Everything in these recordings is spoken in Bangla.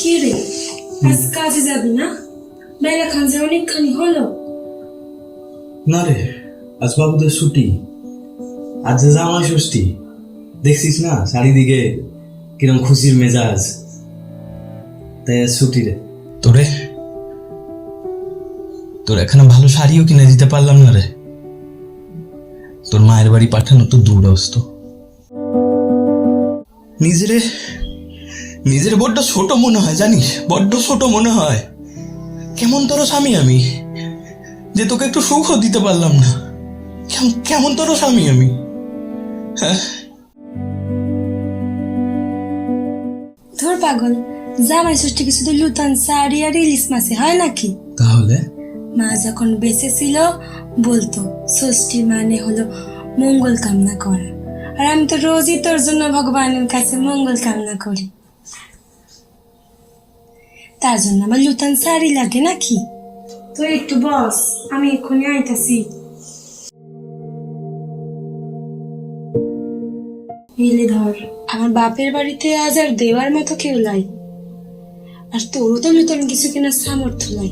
কি রে, আজ কাজে যাবি না? বেলা খান যে অনেকখানি হলো। না রে, আজ বাবুদের ছুটি। আজ যে জামাই ষষ্ঠী, দেখছিস না চারিদিকে কিরম খুশির মেজাজ, তাই আজ ছুটি রে। তোর এখানে ভালো শাড়িও কিনে দিতে পারলাম না রে। তোর মায়ের বাড়ি পাঠানো তো দূরস্থ। নিজের বড্ড ছোট মনে হয়, জানিস, বড্ড ছোট মনে হয়। কেমন তোর স্বামী আমি, যে তোকে একটু সুখও দিতে পারলাম না। কেমন তোর স্বামী আমি, হ্যাঁ? ধর পাগল, জামাই ষষ্ঠী কিছু তো লুতান শাড়ি আর ইলিশ মাছে হয় নাকি? তাহলে মা যখন বেঁচে ছিল বলতো ষষ্ঠী মানে হলো মঙ্গল কামনা করা, আর আমি তো রোজই তোর জন্য ভগবানের কাছে মঙ্গল কামনা করি। তার জন্য আমার লুতান শাড়ি লাগে নাকি? তুই একটু বস, আমি এক্ষুনি আইতাছি। এলে ধর, আমার বাপের বাড়িতে আজ আর দেওয়ার মতো কেউ লাই, আর তোরও তো নতুন কিছু কেনার সামর্থ্য নাই।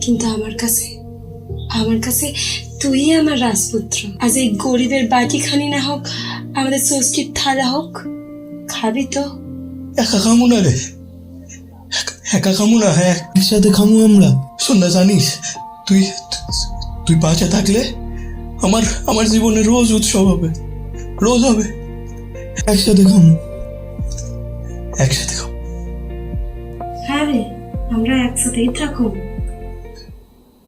কিন্তু আমার কাছে তুই আমার রাজপুত্র। আজ এই গরিবের বাটি খানি না হোক, আমাদের ষষ্ঠীর থালা হোক, খাবি তো? একা খামু না রে, একা খামু না, হ্যাঁ একসাথে খামু আমরা। শোন না, জানিস, তুই পাশে থাকলে আমার জীবনে রোজ উৎসব হবে, রোজ হবে। একসাথে খামু। হ্যাঁ রে, আমরা একসাথেই থাকবো।